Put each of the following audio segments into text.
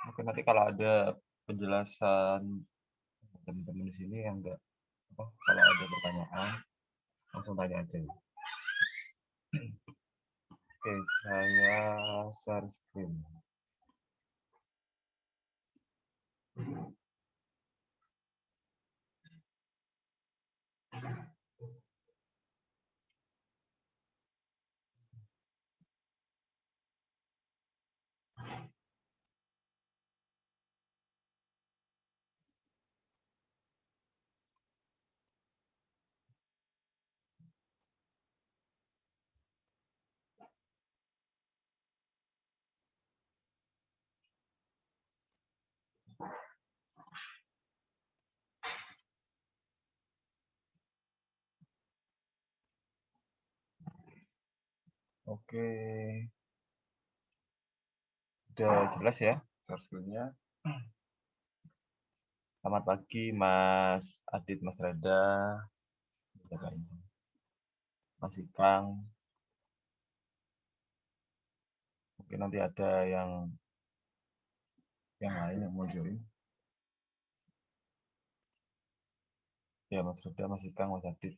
Mungkin nanti kalau ada penjelasan teman-teman di sini yang enggak kalau ada pertanyaan langsung tanya aja. Oke, saya share screen. Oke, udah jelas ya share screen-nya. Selamat pagi Mas Adit, Mas Reda, Mas Ikang. Mungkin nanti ada yang lain yang mau join. Ya, Mas Reda, Mas Ikang, Mas Adit.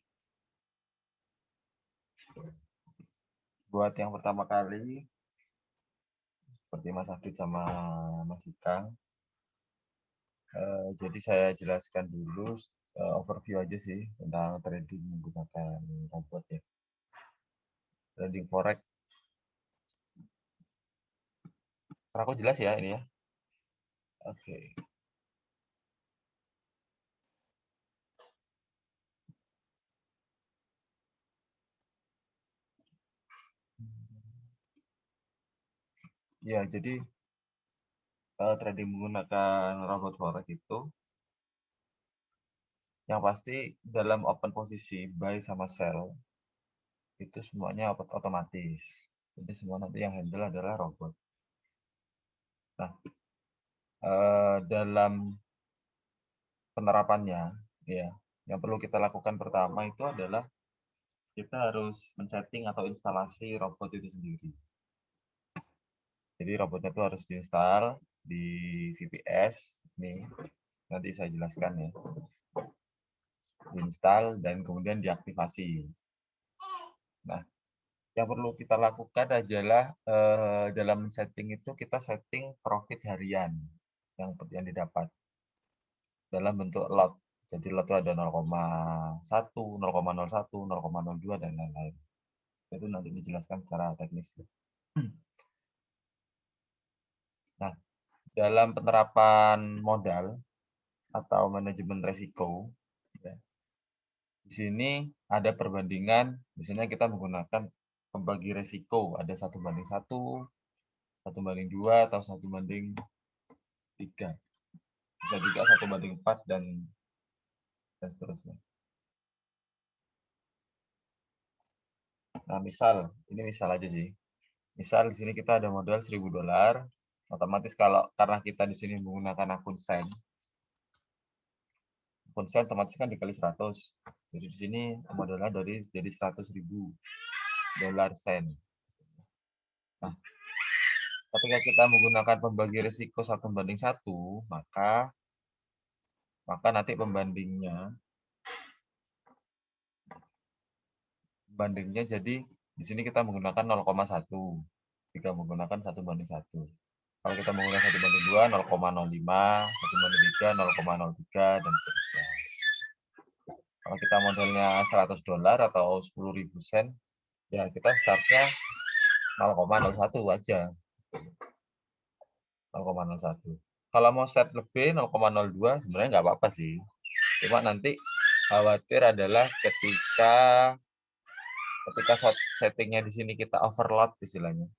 Buat yang pertama kali, seperti Mas Adit sama Mas Ikang, jadi saya jelaskan dulu overview aja sih tentang trading menggunakan robot ya. Trading forex. Aku jelas ya ini ya. Oke. Ya, jadi trading menggunakan robot forex itu yang pasti dalam open posisi buy sama sell itu semuanya otomatis. Jadi semua nanti yang handle adalah robot. Nah, dalam penerapannya, ya, yang perlu kita lakukan pertama itu adalah kita harus men-setting atau instalasi robot itu sendiri. Jadi robotnya itu harus diinstal di VPS. Nih, nanti saya jelaskan ya. Diinstal dan kemudian diaktifasi. Nah, yang perlu kita lakukan adalah dalam setting itu kita setting profit harian yang didapat dalam bentuk lot. Jadi lot itu ada 0,1, 0,01, 0,02 dan lain-lain. Itu nanti dijelaskan secara teknis. Nah, dalam penerapan modal atau manajemen resiko, ya, di sini ada perbandingan. Biasanya kita menggunakan pembagi resiko, ada 1:1, 1:2, atau 1:3. Bisa juga 1:4 dan seterusnya. Nah, ini misal aja sih. Misal di sini kita ada modal $1.000, otomatis karena kita di sini menggunakan akun sen otomatis kan dikali 100. Jadi di sini modalnya jadi $100.000 sen. Nah, ketika kita menggunakan pembagi risiko 1:1, maka nanti pembandingnya jadi di sini kita menggunakan 0,1 jika menggunakan 1:1. Kalau kita menggunakan 1:2, 0,05, 1:3, 0,03 dan seterusnya. Kalau kita modalnya $100 atau 10.000 sen, ya kita startnya 0,01 aja. 0,01. Kalau mau set lebih 0,02 sebenarnya nggak apa-apa sih. Cuma nanti khawatir adalah ketika settingnya di sini kita overload istilahnya.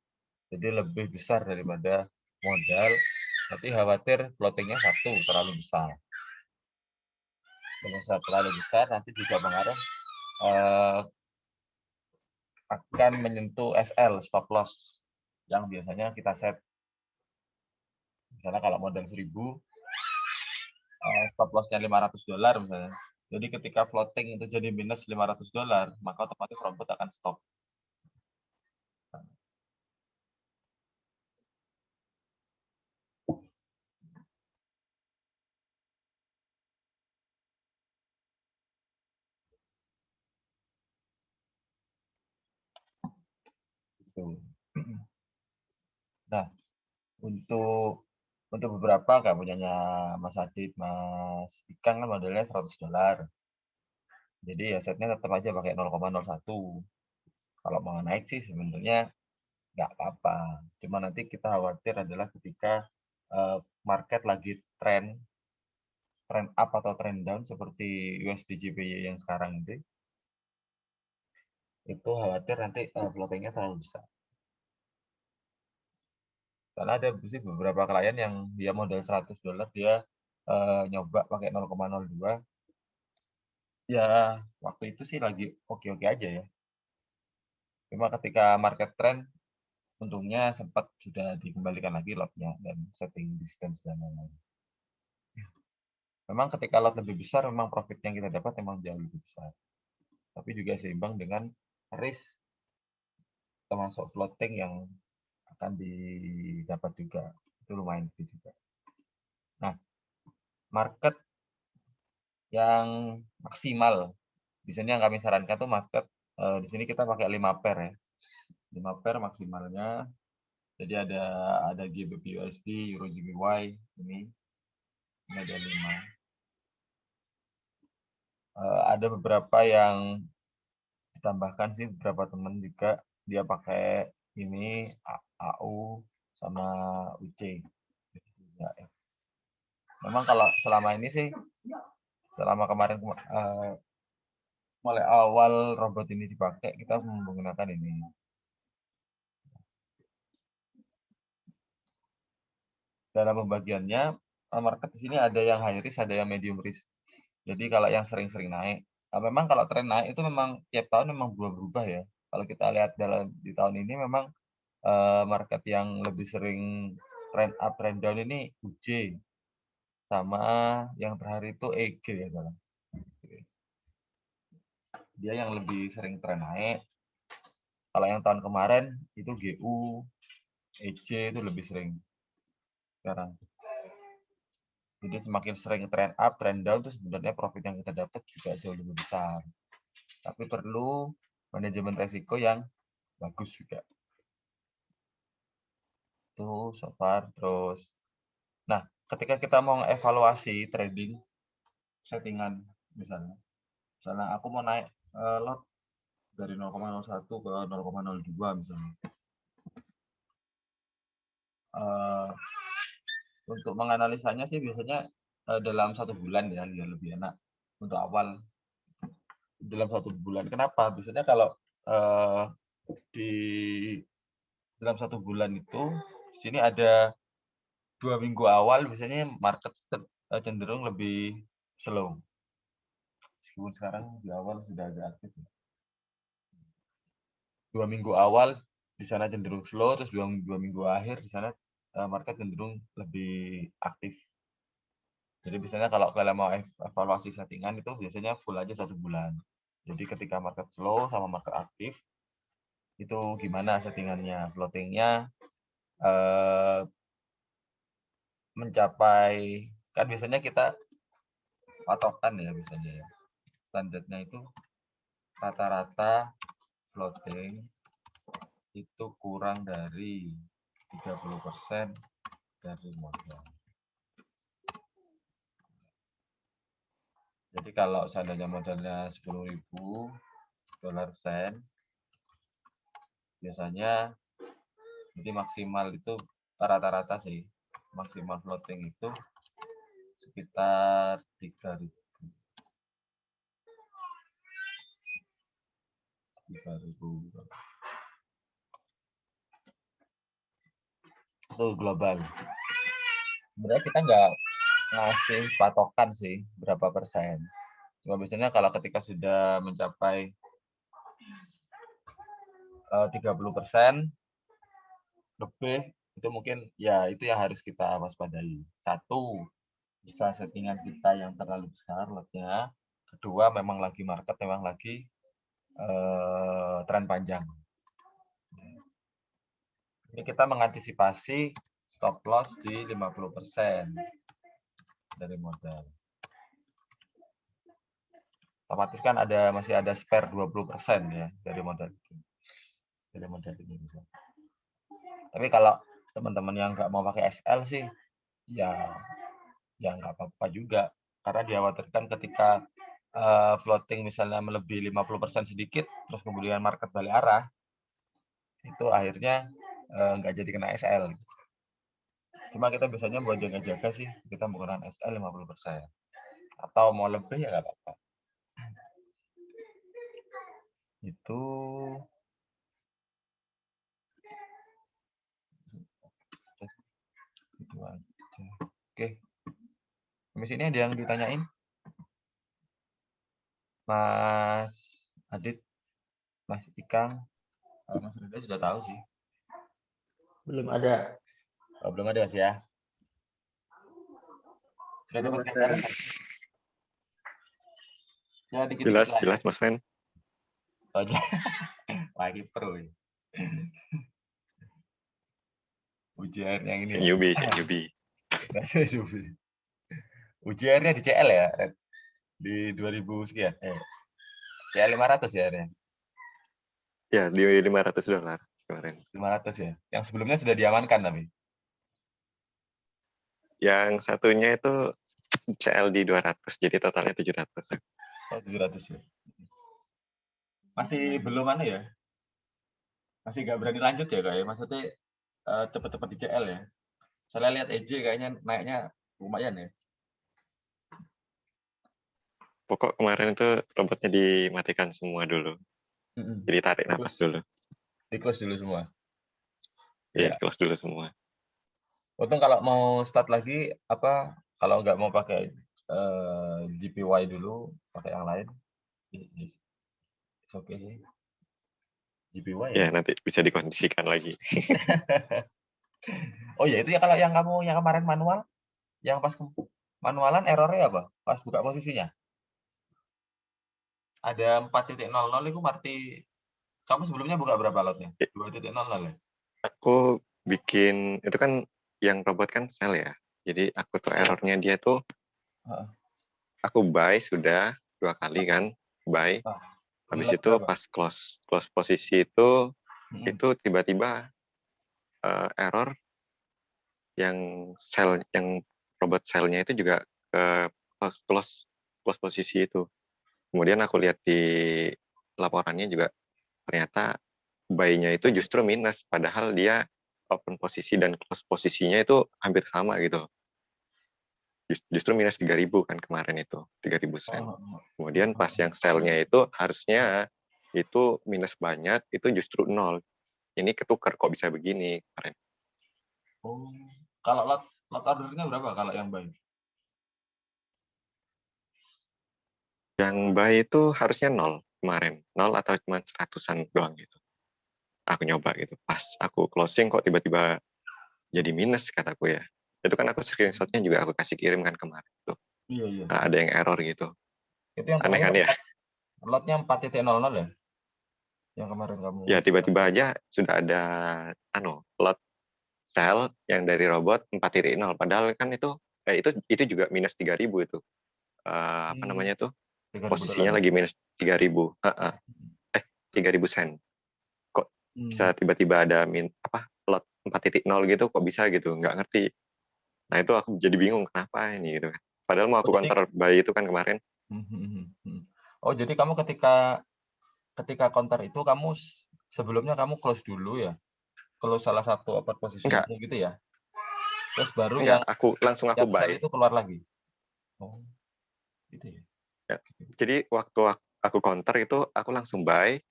Jadi lebih besar daripada modal, nanti khawatir floatingnya terlalu besar. Dengan terlalu besar nanti juga pengaruh akan menyentuh SL, stop loss, yang biasanya kita set. Misalnya kalau modal 1.000, stop loss-nya $500 misalnya. Jadi ketika floating itu jadi minus $500, maka otomatis robot akan stop. Gitu. Nah, untuk beberapa kayak punyanya Mas Adit, Mas Ikang kan modelnya $100. Jadi ya setnya tetap aja pakai 0,01. Kalau mau naik sih sebenarnya nggak apa-apa. Cuma nanti kita khawatir adalah ketika market lagi trend up atau trend down seperti USD JPY yang sekarang itu khawatir nanti floating-nya terlalu besar. Karena ada sih beberapa klien yang dia modal $100 dia nyoba pakai 0,02, ya waktu itu sih lagi oke-oke aja ya. Cuma ketika market trend, untungnya sempat sudah dikembalikan lagi lot-nya dan setting distance dan lain-lain. Memang ketika lot lebih besar, memang profit yang kita dapat memang jauh lebih besar. Tapi juga seimbang dengan risk termasuk floating yang akan didapat juga. Itu lumayan gede juga. Nah, market yang maksimal, biasanya yang kami sarankan tuh market, di sini kita pakai 5 pair ya. 5 pair maksimalnya. Jadi ada GBP USD, Euro JPY, ini ada 5. Ada beberapa yang ditambahkan sih, beberapa teman juga dia pakai ini AU sama UC. Memang kalau selama ini sih, selama kemarin mulai awal robot ini dipakai, kita menggunakan ini. Dalam pembagiannya, market di sini ada yang high risk, ada yang medium risk. Jadi kalau yang sering-sering naik, memang kalau tren naik itu memang tiap tahun memang berubah-berubah ya. Kalau kita lihat di tahun ini memang market yang lebih sering trend up, trend down ini UJ, sama yang terakhir itu EG ya salah. Dia yang lebih sering tren naik. Kalau yang tahun kemarin itu GU, EJ itu lebih sering sekarang. Jadi semakin sering trend up, trend down itu sebenarnya profit yang kita dapat juga jauh lebih besar. Tapi perlu manajemen resiko yang bagus juga. Itu so far. Terus, nah ketika kita mau evaluasi trading, settingan misalnya. Misalnya aku mau naik lot dari 0,01 ke 0,02 misalnya. Untuk menganalisanya sih biasanya dalam 1 bulan ya, biar lebih enak untuk awal dalam 1 bulan. Kenapa? Biasanya kalau di dalam 1 bulan itu di sini ada 2 minggu awal biasanya market cenderung lebih slow. Meskipun sekarang di awal sudah agak aktif. 2 minggu awal di sana cenderung slow, terus 2 minggu akhir di sana market cenderung lebih aktif. Jadi biasanya kalau kalian mau evaluasi settingan itu biasanya full aja 1 bulan. Jadi ketika market slow sama market aktif, itu gimana settingannya, floatingnya mencapai, kan biasanya kita patokan ya biasanya ya. Standarnya itu rata-rata floating itu kurang dari 30% dari modal. Jadi kalau seandainya modalnya 10.000 dolar sen, biasanya jadi maksimal itu rata-rata sih, maksimal floating itu sekitar 3.000. 3.000 itu global. Sebenarnya kita nggak ngasih patokan sih berapa persen. Cuma biasanya kalau ketika sudah mencapai 30% lebih, itu mungkin ya itu yang harus kita waspadai. Satu, bisa settingan kita yang terlalu besar lotnya. Kedua, memang lagi market, memang lagi tren panjang. Ini kita mengantisipasi stop loss di 50% dari modal. Otomatis kan masih ada spare 20% ya dari modal itu. dari model ini bisa. Tapi kalau teman-teman yang nggak mau pakai SL sih, ya nggak apa-apa juga. Karena dikhawatirkan ketika floating misalnya melebihi 50% sedikit, terus kemudian market balik arah, itu akhirnya nggak jadi kena SL. Cuma kita biasanya buat jaga-jaga sih, kita menggunakan SL 50%. Atau mau lebih ya nggak apa-apa. Itu itu aja. Oke. Habis ini ada yang ditanyain? Mas Adit, Mas Ikang, Mas Rida sudah tahu sih. Belum ada. Oh, belum ada sih ya. Sudah dapat gambaran? Ya, dikit-dikit lah. Jelas Mas Fen. Oh, lagi pro ya. Ujian yang ini ya. Newbie. Ujiannya di CL ya, Red? Di 2000 sekian. CL 500 ya, Red? Ya, di $500 kemarin. 500 ya. Yang sebelumnya sudah diamankan tapi. Yang satunya itu CL di 200, jadi totalnya 700. Oh, 700 ya. Masih belum mana ya? Masih nggak berani lanjut ya, Kak ya? Maksudnya cepet-cepet di CL ya. Soalnya lihat EJ kayaknya naiknya lumayan ya. Pokok kemarin itu robotnya dimatikan semua dulu. Jadi tarik nafas dulu. Di close dulu semua. Iya, Iya. close dulu semua. Untung kalau mau start lagi, kalau nggak mau pakai GPY dulu, pakai yang lain, oke sih. GPY Ya, ya? nanti bisa dikondisikan lagi. Oh ya, itu ya kalau yang kamu yang kemarin manual, yang pas manualan errornya apa? Pas buka posisinya? Ada 4.00 itu berarti kamu sebelumnya buka berapa lotnya? 2.00 ya? Aku bikin, itu kan yang robot kan sell ya. Jadi aku tuh errornya dia tuh, aku buy sudah 2 kali kan, buy. Habis itu pas close posisi itu tiba-tiba error yang robot sell-nya itu juga ke close posisi itu. Kemudian aku lihat di laporannya juga ternyata buy-nya itu justru minus, padahal dia open posisi dan close posisinya itu hampir sama gitu. Justru minus 3.000 kan kemarin itu, 3.000 sen. Kemudian pas yang sell-nya itu harusnya itu minus banyak, itu justru 0. Ini ketukar, kok bisa begini kemarin. Oh, kalau lot ordernya berapa kalau yang buy? Yang buy itu harusnya 0 kemarin, 0 atau cuma 100-an doang gitu. Aku nyoba gitu, pas aku closing kok tiba-tiba jadi minus kataku ya. Itu kan aku screenshotnya juga aku kasih kirim kan kemarin tuh. Iya. Nah, ada yang error gitu. Itu yang Aneh kan ya? lotnya 4.00 ya? Yang kemarin kamu Ya tiba-tiba aja sudah ada lot sell yang dari robot 4.0, padahal kan itu juga minus 3.000 itu. Apa namanya tuh? Posisinya lagi minus 3.000. 3.000 sen. Kok bisa tiba-tiba ada lot 4.0 gitu, kok bisa gitu? Nggak ngerti. Nah, itu aku jadi bingung kenapa ini gitu kan. Padahal mau aku counter buy itu kan kemarin. Oh, jadi kamu ketika counter itu kamu sebelumnya kamu close dulu ya? Close salah satu open posisinya gitu ya? Terus baru yang aku buy. itu keluar lagi? Oh, gitu ya? Ya. Jadi waktu aku counter itu aku langsung buy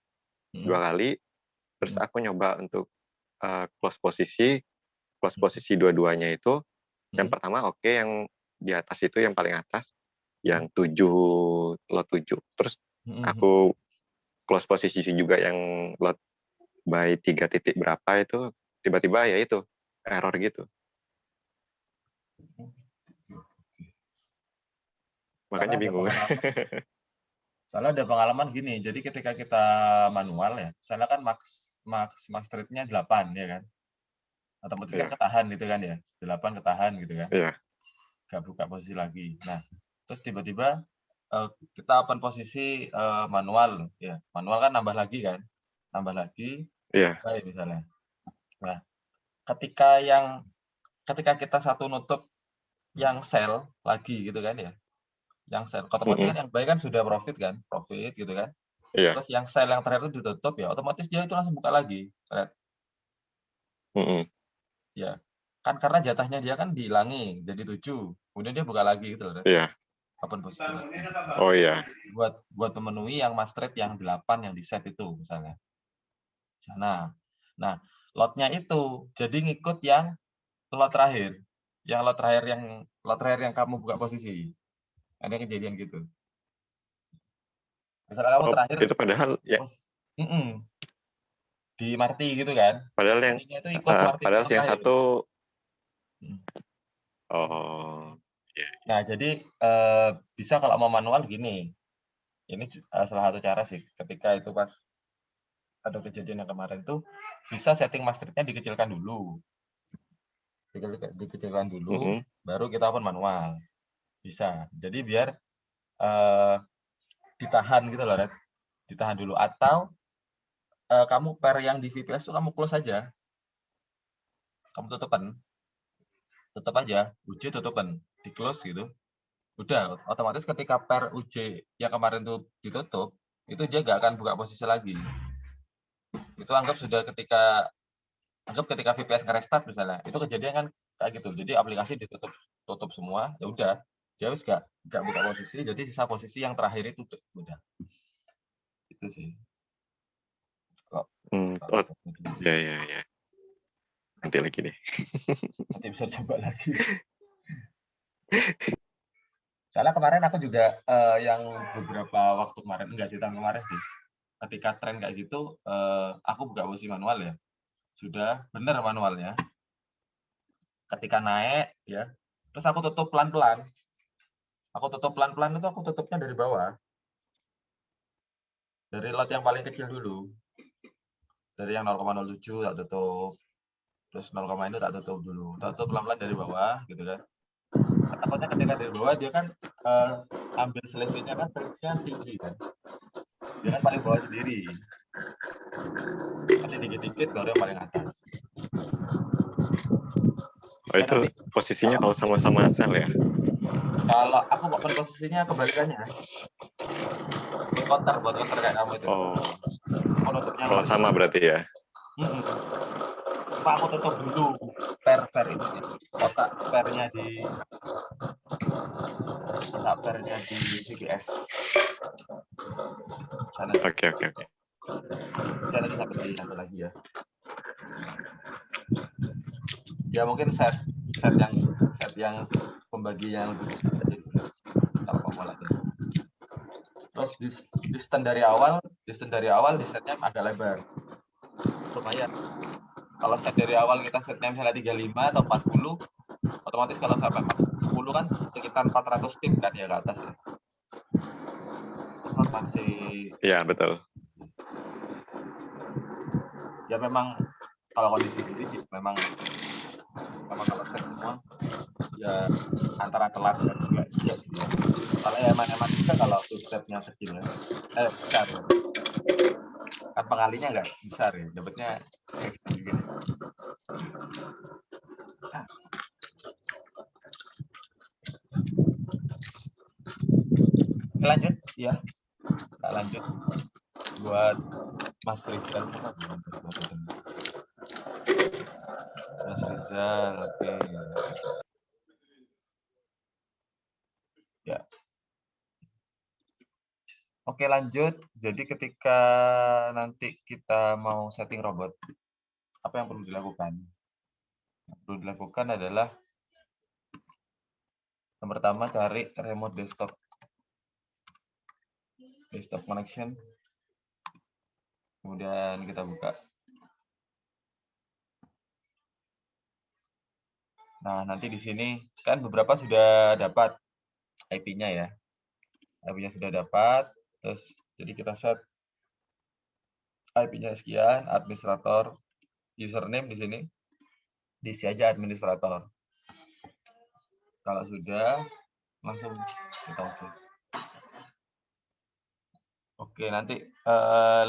2 kali, terus aku nyoba untuk close posisi dua-duanya itu. Yang pertama yang di atas itu, yang paling atas, yang lot 7. Terus aku close posisi juga yang lot buy 3 titik berapa itu, tiba-tiba ya itu error gitu. Makanya bingung. Soalnya ada pengalaman gini, jadi ketika kita manual ya, misalnya kan max trade-nya 8 ya kan? Otomatis kan ketahan gitu kan ya, 8 ketahan gitu kan? Iya. Nggak buka posisi lagi. Nah, terus tiba-tiba kita open posisi manual ya, manual kan nambah lagi kan? Nambah lagi, Iya. Baik misalnya. Nah, ketika kita satu nutup yang sell lagi gitu kan ya, yang sell, otomatis kan yang buy kan sudah profit kan, profit gitu kan. Iya. Terus yang sell yang terakhir itu ditutup ya, otomatis dia itu langsung buka lagi. Lihat, ya. Kan karena jatahnya dia kan dihilangi jadi 7, kemudian dia buka lagi gitu loh, Iya. kapan posisinya. Oh iya. Buat memenuhi yang mas trade yang 8 yang di set itu misalnya. Sana. Nah, lotnya itu jadi ngikut yang lot terakhir. Yang lot terakhir yang kamu buka posisi. Ada kejadian gitu. Misalnya kamu Oh, terakhir itu padahal ya, mhm, di Marti gitu kan. padahal yang Martinya itu ikut Marti padahal yang yang terakhir. satu Mhm. oh, iya. Nah, jadi bisa kalau mau manual gini. Ini salah satu cara sih. Ketika itu pas ada kejadian yang kemarin tuh bisa setting mas trade-nya dikecilkan dulu. Dikecilkan dulu, baru kita open manual. Bisa. Jadi biar ditahan gitu loh, Red. Ditahan dulu atau kamu pair yang di VPS tuh kamu close aja. Kamu tutup aja, UJ tutupin, di close gitu. Udah, otomatis ketika pair UJ yang kemarin tuh ditutup, itu dia nggak akan buka posisi lagi. Itu anggap ketika VPS nge-restart misalnya, itu kejadian kan kayak gitu. Jadi aplikasi tutup semua, ya udah, dia wis nggak buka posisi, jadi sisa posisi yang terakhir itu udah. Itu sih. Kok Oh, ya ya ya. Nanti lagi deh. nanti bisa coba lagi. Soalnya kemarin aku juga yang beberapa waktu kemarin, enggak sih tahun kemarin sih, ketika tren kayak gitu, aku buka posisi manual ya. Sudah benar manualnya. Ketika naik ya, terus aku tutup pelan-pelan. Aku tutup pelan-pelan itu aku tutupnya dari bawah. Dari lot yang paling kecil dulu. Dari yang 0,07 tak tutup. Terus 0, itu tak tutup dulu. Tak tutup pelan-pelan dari bawah gitu kan. Takutnya ketika dari bawah dia kan ambil selisihnya kan prediksinya tinggi kan. Dia kan paling bawah sendiri. Nanti dikit-dikit baru yang paling atas. Oh, itu Nanti, posisinya kalau sama-sama sell ya? Kalau aku open posisinya kebalikannya. Buat counter kayak kamu itu. Oh. Penutupnya Sama berarti ya? Pak, aku tutup dulu pair ini. Kotak pairnya di VPS. Sana. Oke. Ya tadi sampai di satu lagi ya. Ya mungkin set yang pembagi yang lebih jadi terus distance dari awal di setnya agak lebar. Lumayan. Kalau set dari awal kita setnya misalnya 35 atau 40, otomatis kalau sampai max 10 kan sekitar 400 pip kan ya ke atas ya. Masih Iya, betul. Ya memang kalau kondisi gini sih memang kalau set semua ya antara telat dan enggak juga sih ya. Kalau ya emang bisa kalau stepnya kecil ya. Besar ya. Kan pengalinya enggak besar ya. Dapatnya gini. Lanjut ya. Kita lanjut buat Mas Rizal. Mas Rizal, oke. Ya. Oke lanjut. Jadi ketika nanti kita mau setting robot, apa yang perlu dilakukan? Yang perlu dilakukan adalah yang pertama cari remote desktop connection. Kemudian kita buka. Nah, nanti di sini kan beberapa sudah dapat IP-nya ya. IP-nya sudah dapat, terus jadi kita set IP-nya sekian, administrator, username di sini. Diisi aja administrator. Kalau sudah, langsung kita oke. Oke, nanti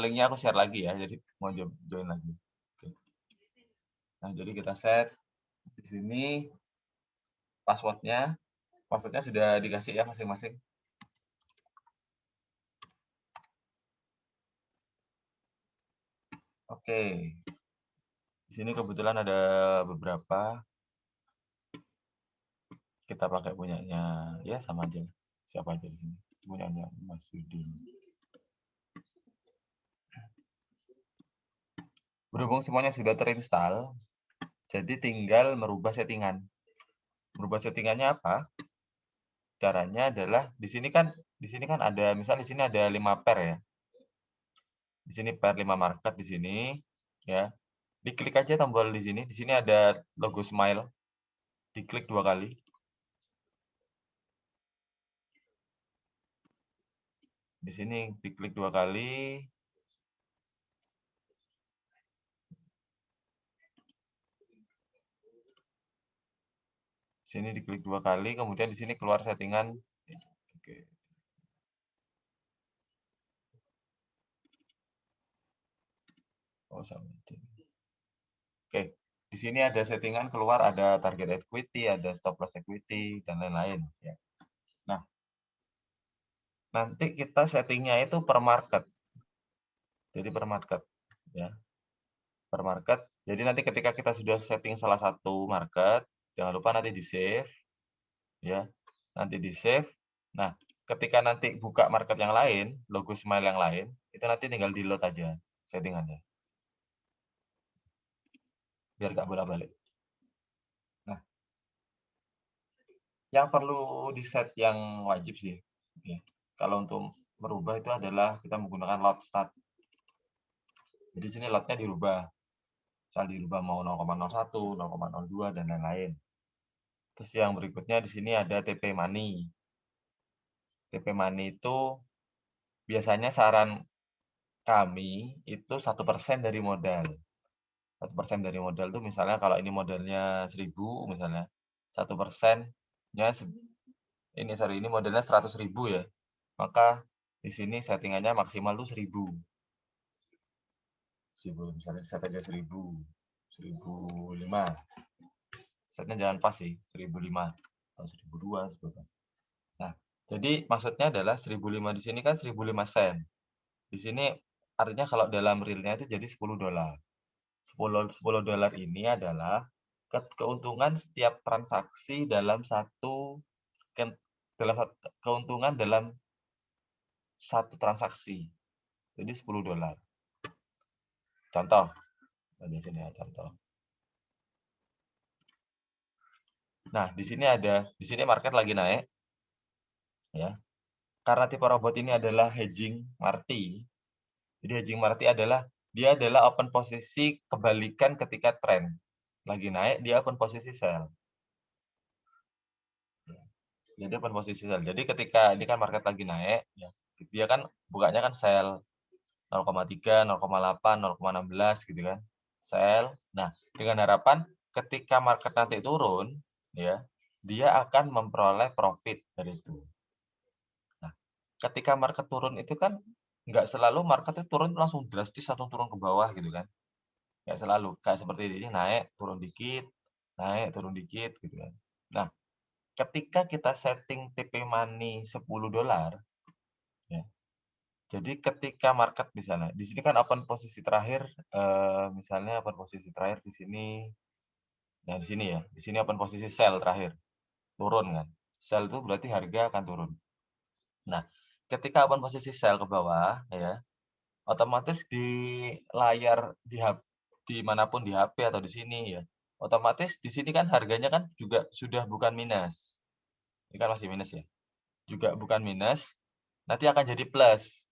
linknya aku share lagi ya. Jadi mau join lagi. Oke. Nah, jadi kita set di sini passwordnya sudah dikasih ya masing-masing. Oke. Di sini kebetulan ada beberapa. Kita pakai punyanya, ya sama aja. Siapa aja di sini? Punyanya Mas Yudi. Berhubung semuanya sudah terinstall, jadi tinggal merubah settingan. Merubah settingannya apa? Caranya adalah di sini kan ada misal di sini ada 5 pair ya. Di sini pair 5 market di sini ya. Diklik aja tombol di sini. Di sini ada logo smile. Diklik 2 kali. Di sini diklik 2 kali. Sini diklik 2 kali, kemudian di sini keluar settingan. Oke. Oh, sama. Oke, di sini ada settingan keluar, ada target equity, ada stop loss equity, dan lain-lain. Ya. Nah, nanti kita settingnya itu per market. Jadi per market, ya. Per market. Jadi nanti ketika kita sudah setting salah satu market, jangan lupa nanti di save, ya. Nanti di save. Nah, ketika nanti buka market yang lain, logo smile yang lain, itu nanti tinggal di load aja settingannya. Biar nggak bolak-balik. Nah, yang perlu di set yang wajib sih, ya. Kalau untuk merubah itu adalah kita menggunakan load start. Jadi sini lotnya dirubah. Misal dirubah mau 0,01, 0,02 dan lain-lain. Terus yang berikutnya di sini ada TP Money. TP Money itu biasanya saran kami itu 1% dari modal. 1% dari modal itu misalnya kalau ini modalnya 1.000 misalnya, 1%-nya ini modalnya 100.000 ya. Maka di sini settingannya maksimal tuh 1.000. 1.000 misalnya set aja 1.000, 1.005. Setnya jangan pas sih, 1.005 atau 1.002, 1.012. Nah, jadi maksudnya adalah 1.005 di sini kan 1.005 sen. Di sini artinya kalau dalam realnya itu jadi $10. $10 ini adalah keuntungan setiap transaksi dalam keuntungan dalam satu transaksi. Jadi $10. Contoh, di sini ya contoh. Nah, di sini market lagi naik. Ya. Karena tipe robot ini adalah hedging Marti. Jadi hedging Marti adalah dia adalah open posisi kebalikan ketika tren lagi naik, dia open posisi sell. Jadi open posisi sell. Jadi ketika ini kan market lagi naik, ya, dia kan bukanya kan sell 0,3, 0,8, 0,16 gitu kan. Sell. Nah, dengan harapan ketika market nanti turun, ya, dia akan memperoleh profit dari itu. Nah, ketika market turun itu kan nggak selalu market itu turun langsung drastis atau turun ke bawah gitu kan. Nggak selalu. Kayak seperti ini naik, turun dikit gitu kan. Nah, ketika kita setting TP Money $10, ya. Jadi ketika market misalnya, di sini kan open posisi terakhir, misalnya open posisi terakhir di sini, nah di sini ya, di sini open posisi sell terakhir, turun kan. Sell itu berarti harga akan turun. Nah, ketika open posisi sell ke bawah, ya, otomatis di layar di manapun di HP atau di sini ya, otomatis di sini kan harganya kan juga sudah bukan minus. Ini kan masih minus ya. Juga bukan minus, nanti akan jadi plus.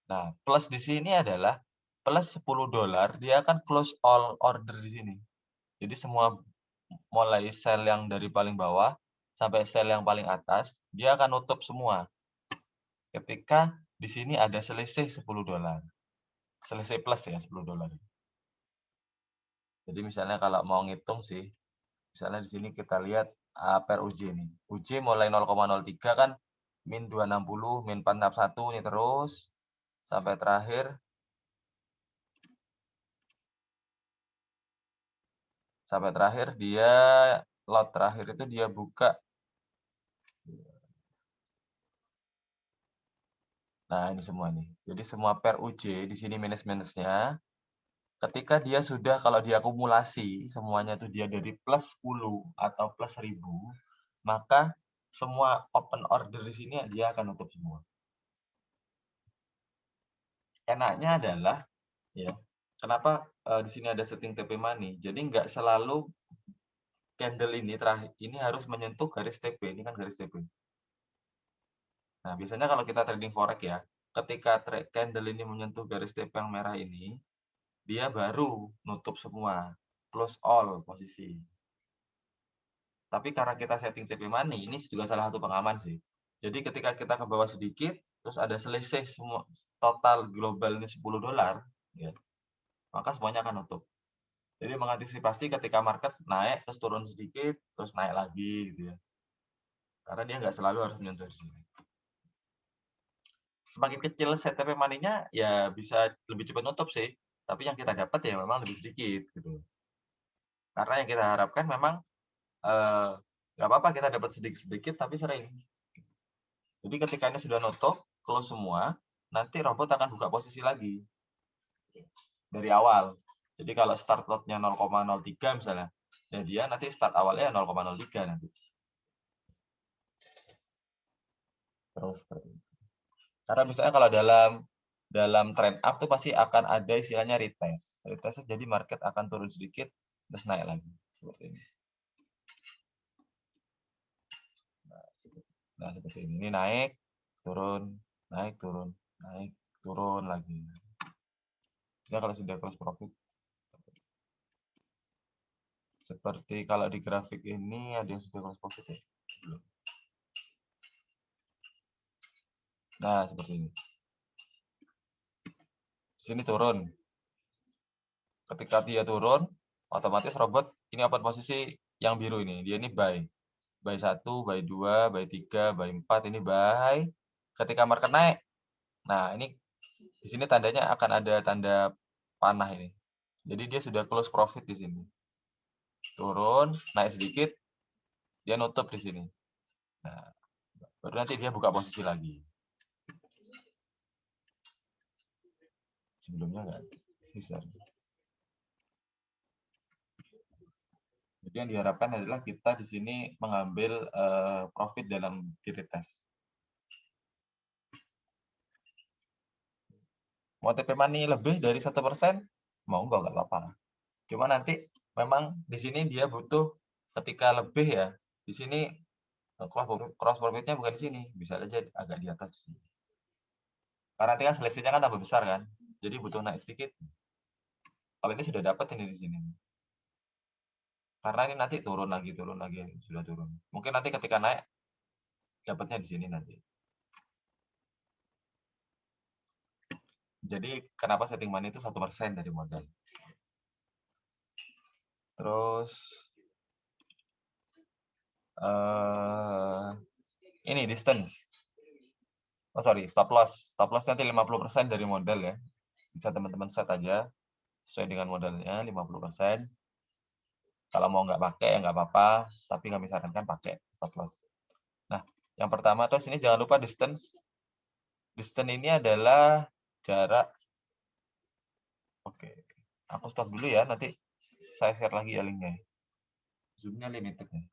Nah, plus di sini adalah plus $10 dia akan close all order di sini. Jadi semua mulai sell yang dari paling bawah sampai sell yang paling atas, dia akan nutup semua. Ketika di sini ada selisih $10. Selisih plus ya $10. Jadi misalnya kalau mau ngitung sih, misalnya di sini kita lihat per UJ nih. UJ mulai 0,03 kan min 260, min 461 ini terus sampai terakhir Sampai terakhir dia lot terakhir itu dia buka. Nah, ini semua nih. Jadi semua pair UJ di sini minus-minusnya. Ketika dia sudah kalau diakumulasi semuanya itu dia dari plus 10 atau plus 1000, maka semua open order di sini dia akan tutup semua. Enaknya adalah ya, kenapa di sini ada setting TP money. Jadi nggak selalu candle ini terakhir ini harus menyentuh garis TP. Ini kan garis TP. Nah, biasanya kalau kita trading forex ya, ketika candle ini menyentuh garis TP yang merah ini, dia baru nutup semua, close all posisi. Tapi karena kita setting TP money, ini juga salah satu pengaman sih. Jadi ketika kita ke bawah sedikit, terus ada selisih semua total global ini $10, ya, maka semuanya akan nutup. Jadi mengantisipasi ketika market naik, terus turun sedikit, terus naik lagi gitu ya. Karena dia nggak selalu harus menyentuh di sini. Semakin kecil set TP money-nya, ya bisa lebih cepat nutup sih. Tapi yang kita dapat ya memang lebih sedikit gitu. Karena yang kita harapkan memang nggak apa-apa kita dapat sedikit-sedikit tapi sering. Jadi ketika ini sudah nutup, close semua, nanti robot akan buka posisi lagi dari awal. Jadi kalau start lot-nya 0,03 misalnya, ya dia nanti start awalnya 0,03 nanti. Terus seperti itu. Karena misalnya kalau dalam trend up tuh pasti akan ada istilahnya retest. Retest jadi market akan turun sedikit terus naik lagi seperti ini. Nah, seperti ini. Ini naik, turun, naik, turun, naik, turun lagi. Jadi kalau sudah close profit seperti kalau di grafik ini ada yang sudah close profit ya? Belum. Nah, seperti ini. Di sini turun. Ketika dia turun, otomatis robot ini open posisi yang biru ini. Dia ini buy. Buy 1, buy 2, buy 3, buy 4, ini buy. Ketika market naik. Nah, ini di sini tandanya akan ada tanda panah ini. Jadi dia sudah close profit di sini. Turun, naik sedikit, dia nutup di sini. Nah, baru nanti dia buka posisi lagi. Sebelumnya nggak bisa. Jadi yang diharapkan adalah kita di sini mengambil profit dalam retest. Mau TP money lebih dari 1%, mau nggak apa-apa. Cuma nanti memang di sini dia butuh ketika lebih ya, di sini cross profitnya bukan di sini, bisa aja agak di atas. Karena nanti kan selisihnya kan tambah besar kan, jadi butuh naik sedikit. Kalau ini sudah dapat ini di sini. Karena ini nanti turun lagi, sudah turun. Mungkin nanti ketika naik, dapatnya di sini nanti. Jadi kenapa setting money itu 1% dari modal. Terus ini distance. Oh sorry, stop loss. Stop loss nanti 50% dari modal ya. Bisa teman-teman set aja sesuai dengan modalnya 50%. Kalau mau nggak pakai ya nggak apa-apa, tapi kami sarankan pakai stop loss. Nah, yang pertama terus ini jangan lupa distance. Distance ini adalah jarak. Oke, aku stop dulu ya, nanti saya share lagi ya linknya. Zoom-nya limited nih.